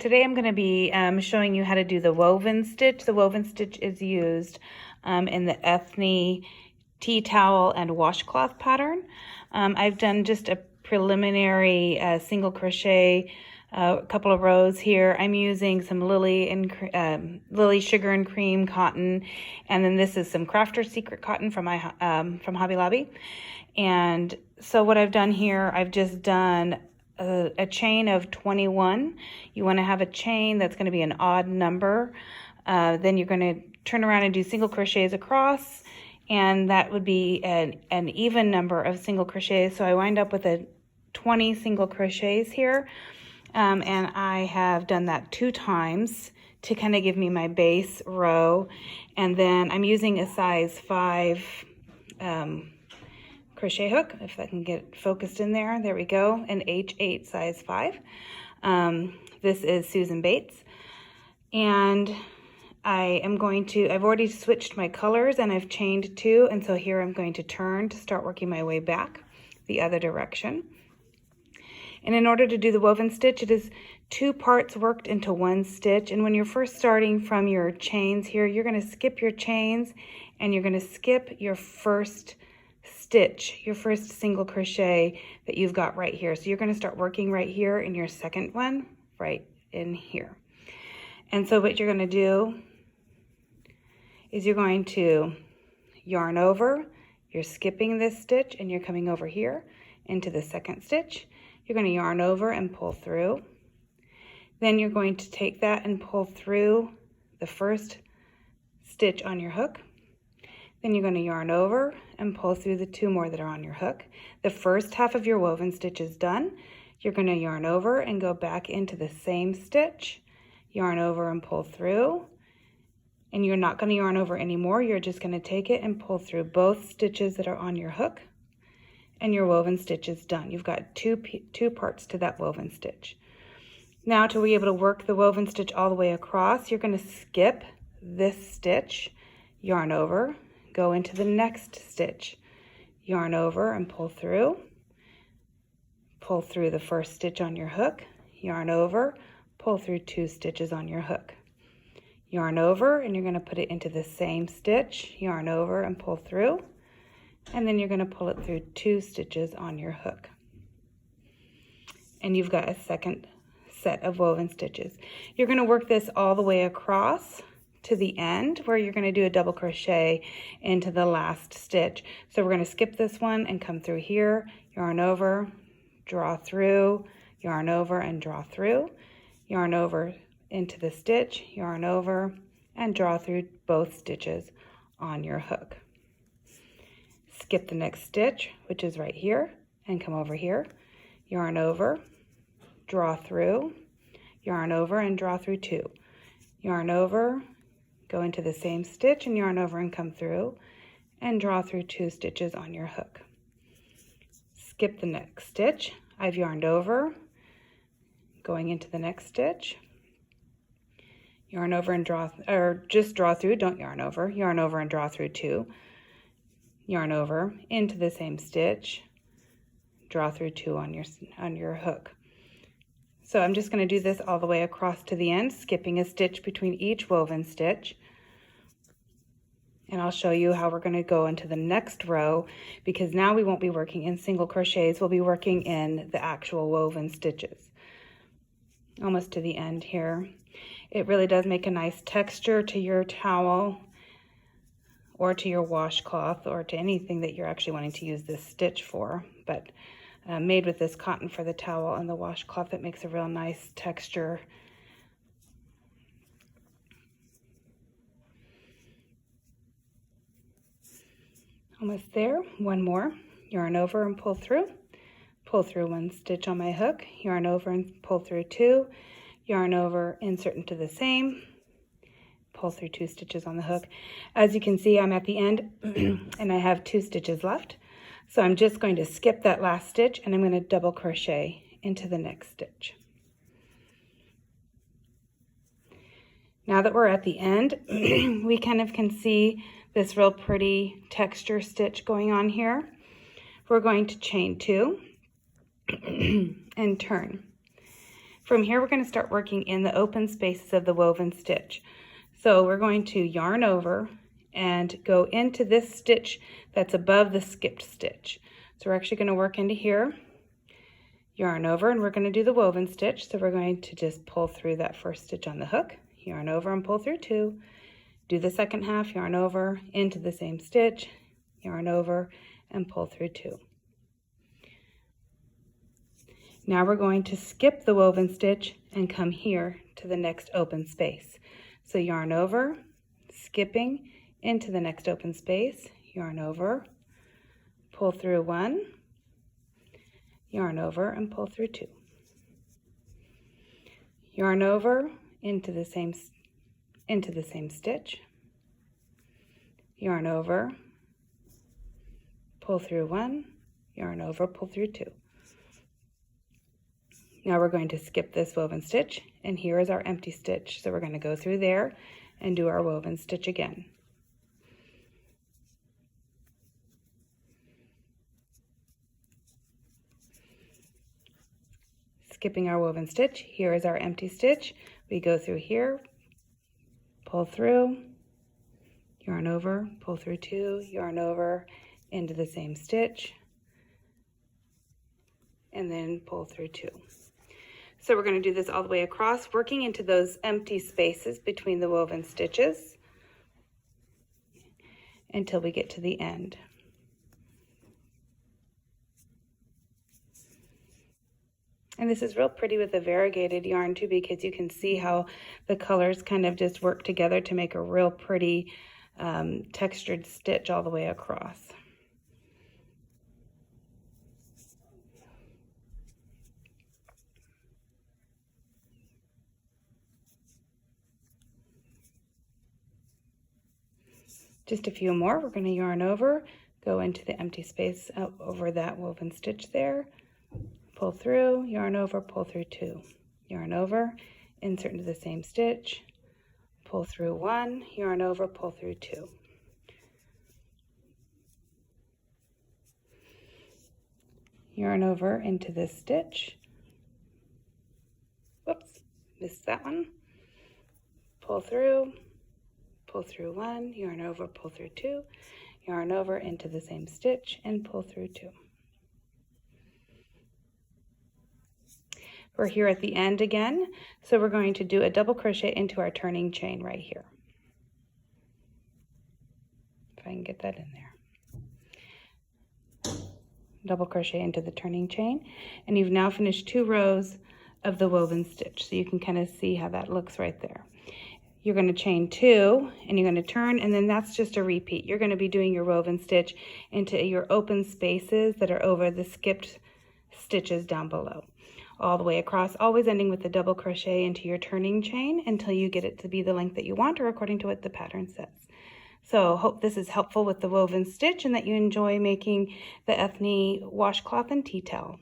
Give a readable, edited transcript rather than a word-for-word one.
Today I'm going to be showing you how to do the woven stitch. The woven stitch is used in the Eithne tea towel and washcloth pattern. I've done just a preliminary single crochet, a couple of rows here. I'm using some Lily Sugar and Cream cotton, and then this is some Crafter's Secret cotton from from Hobby Lobby. And so what I've done here, I've just done a chain of 21. You want to have a chain that's going to be an odd number. Then you're going to turn around and do single crochets across, and that would be an even number of single crochets. So I wind up with 20 single crochets here, and I have done that 2 times to kind of give me my base row. And then I'm using a size 5 crochet hook, if I can get focused in there. There we go, an H8 size 5. This is Susan Bates, and I've already switched my colors and I've chained 2, and so here I'm going to turn to start working my way back the other direction. And in order to do the woven stitch, it is 2 parts worked into 1 stitch. And when you're first starting from your chains here, you're going to skip your chains and you're going to skip your first stitch, your first single crochet that you've got right here. So you're going to start working right here in your second one, right in here. And so what you're going to do is you're going to yarn over, you're skipping this stitch and you're coming over here into the second stitch. You're going to yarn over and pull through. Then you're going to take that and pull through the first stitch on your hook. Then you're going to yarn over and pull through the 2 more that are on your hook. The first half of your woven stitch is done. You're going to yarn over and go back into the same stitch, yarn over and pull through. And you're not going to yarn over anymore. You're just going to take it and pull through both stitches that are on your hook, and your woven stitch is done. You've got two parts to that woven stitch. Now, to be able to work the woven stitch all the way across, you're going to skip this stitch, yarn over, go into the next stitch, yarn over and pull through the first stitch on your hook, yarn over, pull through 2 stitches on your hook, yarn over, and you're going to put it into the same stitch, yarn over and pull through, and then you're going to pull it through 2 stitches on your hook. And you've got a second set of woven stitches. You're going to work this all the way across to the end, where you're going to do a double crochet into the last stitch. So we're going to skip this one and come through here, yarn over, draw through, yarn over and draw through, yarn over into the stitch, yarn over and draw through both stitches on your hook. Skip the next stitch, which is right here, and come over here, yarn over, draw through, yarn over and draw through 2, yarn over, go into the same stitch and yarn over and come through and draw through 2 stitches on your hook. Skip the next stitch. I've yarned over, going into the next stitch, yarn over and draw, or just draw through, don't yarn over and draw through 2, yarn over into the same stitch, draw through 2 on your hook. So I'm just going to do this all the way across to the end, skipping a stitch between each woven stitch. And I'll show you how we're going to go into the next row, because now we won't be working in single crochets, we'll be working in the actual woven stitches. Almost to the end here. It really does make a nice texture to your towel or to your washcloth or to anything that you're actually wanting to use this stitch for. But made with this cotton for the towel and the washcloth, it makes a real nice texture. Almost there. One more. Yarn over and pull through 1 stitch on my hook, yarn over and pull through 2, yarn over, insert into the same, pull through 2 stitches on the hook. As you can see, I'm at the end and I have 2 stitches left. So I'm just going to skip that last stitch and I'm going to double crochet into the next stitch. Now that we're at the end, we kind of can see this real pretty texture stitch going on here. We're going to chain 2 and turn. From here, we're going to start working in the open spaces of the woven stitch. So we're going to yarn over and go into this stitch that's above the skipped stitch. So we're actually going to work into here, yarn over, and we're going to do the woven stitch. So we're going to just pull through that first stitch on the hook, yarn over and pull through 2, do the second half, yarn over into the same stitch, yarn over and pull through 2. Now we're going to skip the woven stitch and come here to the next open space. So yarn over, skipping into the next open space, yarn over, pull through 1, yarn over and pull through 2. Yarn over into the same stitch, yarn over, pull through 1, yarn over, pull through 2. Now we're going to skip this woven stitch, and here is our empty stitch. So we're going to go through there and do our woven stitch again. Skipping our woven stitch, here is our empty stitch. We go through here, pull through, yarn over, pull through 2, yarn over into the same stitch, and then pull through 2. So we're going to do this all the way across, working into those empty spaces between the woven stitches until we get to the end. And this is real pretty with a variegated yarn too, because you can see how the colors kind of just work together to make a real pretty textured stitch all the way across. Just a few more. We're going to yarn over, go into the empty space over that woven stitch there, pull through, yarn over, pull through 2, yarn over, insert into the same stitch, pull through 1, yarn over, pull through 2. Yarn over into this stitch. Whoops, missed that one. Pull through 1, yarn over, pull through 2, yarn over into the same stitch and pull through 2. We're here at the end again, so we're going to do a double crochet into our turning chain right here. If I can get that in there. Double crochet into the turning chain, and you've now finished 2 rows of the woven stitch, so you can kind of see how that looks right there. You're going to chain 2 and you're going to turn, and then that's just a repeat. You're going to be doing your woven stitch into your open spaces that are over the skipped stitches down below, all the way across, always ending with the double crochet into your turning chain until you get it to be the length that you want or according to what the pattern says. So hope this is helpful with the woven stitch and that you enjoy making the Eithne washcloth and tea towel.